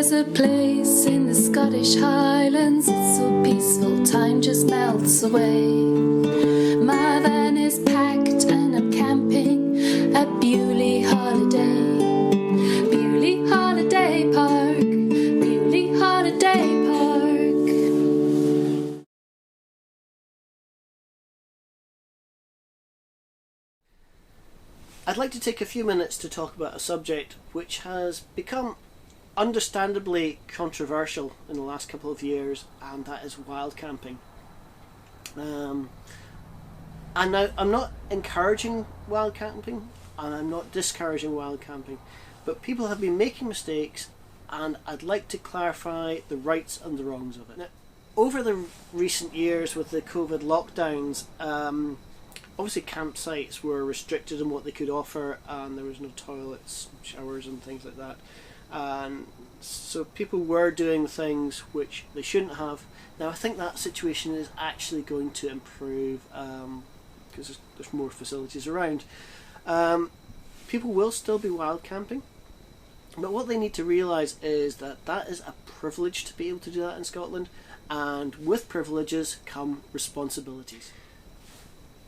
There's a place in the Scottish Highlands, it's so peaceful, time just melts away. My van is packed and I'm camping at Beauly Holiday. Beauly Holiday Park, Beauly Holiday Park. I'd like to take a few minutes to talk about a subject which has become understandably controversial in the last couple of years, and that is wild camping. And now I'm not encouraging wild camping and I'm not discouraging wild camping, but people have been making mistakes and I'd like to clarify the rights and the wrongs of it. Now, over the recent years with the COVID lockdowns, obviously campsites were restricted in what they could offer, and there was no toilets, showers and things like that. And so people were doing things which they shouldn't have. Now I think that situation is actually going to improve because there's more facilities around. People will still be wild camping, but what they need to realise is that that is a privilege to be able to do that in Scotland, and with privileges come responsibilities.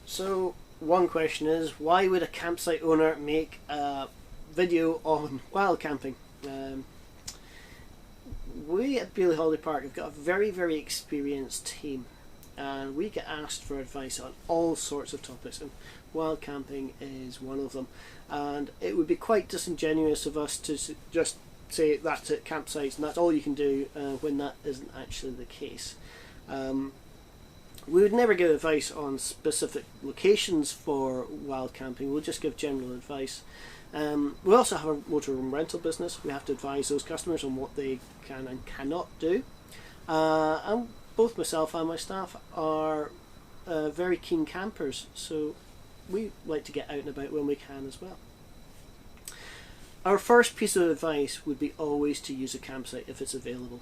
So one question is, why would a campsite owner make a video on wild camping? We at Beauly Holiday Park have got a very, very experienced team, and we get asked for advice on all sorts of topics, and wild camping is one of them. And it would be quite disingenuous of us to just say that's at campsites and that's all you can do when that isn't actually the case. We would never give advice on specific locations for wild camping, we'll just give general advice. We also have a motorhome rental business. We have to advise those customers on what they can and cannot do. And both myself and my staff are very keen campers, so we like to get out and about when we can as well. Our first piece of advice would be always to use a campsite if it's available.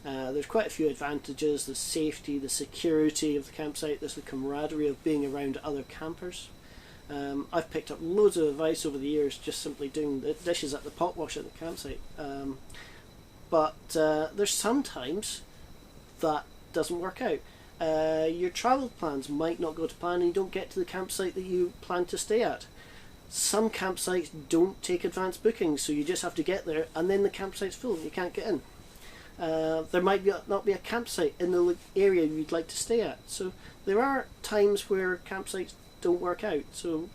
There's quite a few advantages: the safety, the security of the campsite, there's the camaraderie of being around other campers. I've picked up loads of advice over the years just simply doing the dishes at the pot wash at the campsite. But there's sometimes that doesn't work out. Your travel plans might not go to plan and you don't get to the campsite that you plan to stay at. Some campsites don't take advance bookings, so you just have to get there and then the campsite's full and you can't get in. There might not be a campsite in the area you'd like to stay at. So there are times where campsites don't work out, so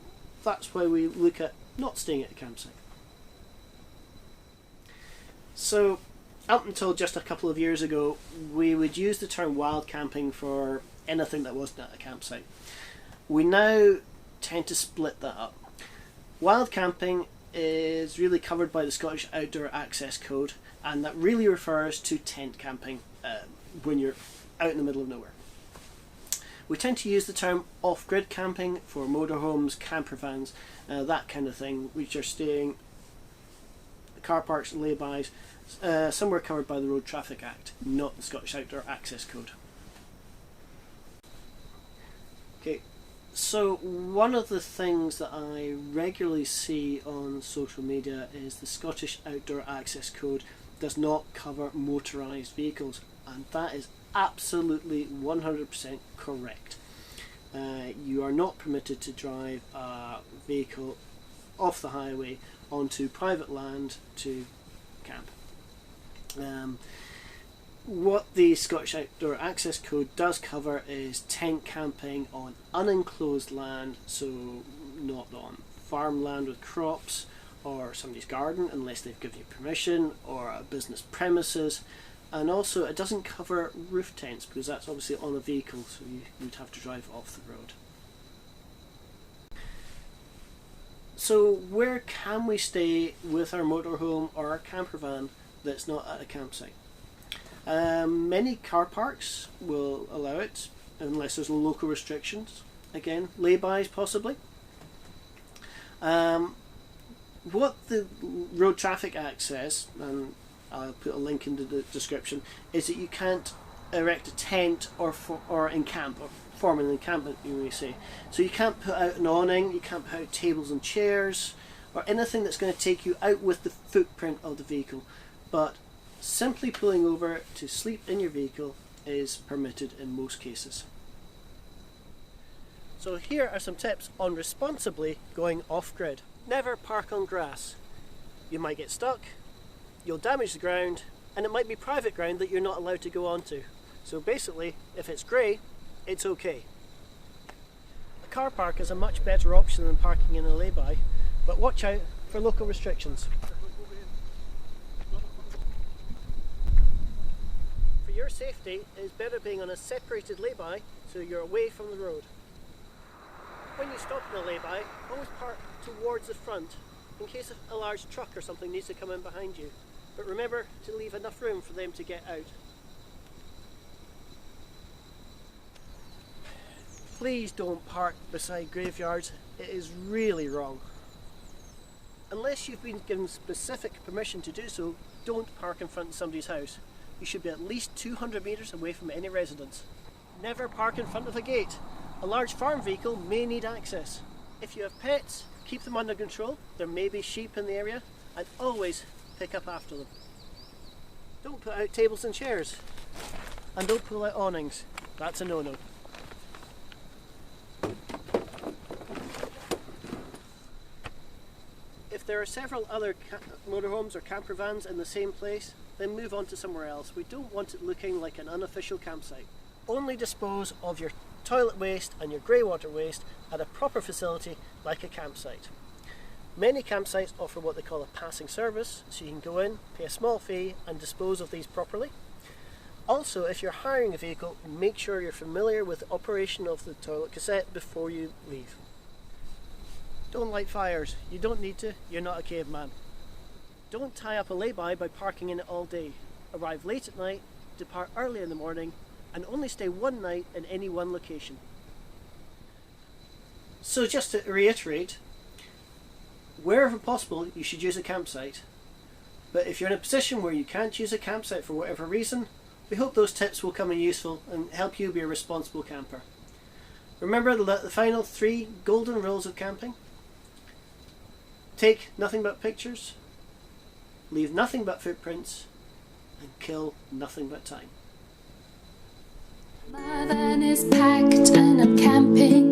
that's why we look at not staying at a campsite. So up until just a couple of years ago, we would use the term wild camping for anything that wasn't at a campsite. We now tend to split that up. Wild camping is really covered by the Scottish Outdoor Access Code, and that really refers to tent camping when you're out in the middle of nowhere. We tend to use the term off-grid camping for motorhomes, camper vans, that kind of thing, which are staying car parks and laybys, somewhere covered by the Road Traffic Act, not the Scottish Outdoor Access Code. Okay, so one of the things that I regularly see on social media is the Scottish Outdoor Access Code does not cover motorised vehicles, and that is absolutely 100% correct. You are not permitted to drive a vehicle off the highway onto private land to camp. What the Scottish Outdoor Access Code does cover is tent camping on unenclosed land, so not on farmland with crops or somebody's garden unless they've given you permission, or a business premises. And also it doesn't cover roof tents because that's obviously on a vehicle, so you'd have to drive off the road. So where can we stay with our motorhome or our camper van that's not at a campsite? Many car parks will allow it unless there's local restrictions. Again, laybys possibly. What the Road Traffic Act says, and I'll put a link in the description, is that you can't erect a tent or encamp, or form an encampment, you may say. So you can't put out an awning, you can't put out tables and chairs, or anything that's going to take you out with the footprint of the vehicle. But simply pulling over to sleep in your vehicle is permitted in most cases. So here are some tips on responsibly going off-grid. Never park on grass. You might get stuck, you'll damage the ground, and it might be private ground that you're not allowed to go onto. So basically, if it's grey, it's okay. A car park is a much better option than parking in a lay-by, but watch out for local restrictions. For your safety, it is better being on a separated lay-by so you're away from the road. When you stop in a lay-by, always park towards the front in case a large truck or something needs to come in behind you. But remember to leave enough room for them to get out. Please don't park beside graveyards. It is really wrong. Unless you've been given specific permission to do so, don't park in front of somebody's house. You should be at least 200 metres away from any residence. Never park in front of a gate. A large farm vehicle may need access. If you have pets, keep them under control. There may be sheep in the area, and always pick up after them. Don't put out tables and chairs, and don't pull out awnings. That's a no-no. If there are several other motorhomes or camper vans in the same place, then move on to somewhere else. We don't want it looking like an unofficial campsite. Only dispose of your toilet waste and your grey water waste at a proper facility like a campsite. Many campsites offer what they call a passing service, so you can go in, pay a small fee and dispose of these properly. Also, if you're hiring a vehicle, make sure you're familiar with the operation of the toilet cassette before you leave. Don't light fires. You don't need to. You're not a caveman. Don't tie up a lay-by parking in it all day. Arrive late at night, depart early in the morning, and only stay one night in any one location. So just to reiterate, wherever possible you should use a campsite. But if you're in a position where you can't use a campsite for whatever reason, we hope those tips will come in useful and help you be a responsible camper. Remember the final 3 golden rules of camping? Take nothing but pictures, leave nothing but footprints, and kill nothing but time. My van is packed and I'm camping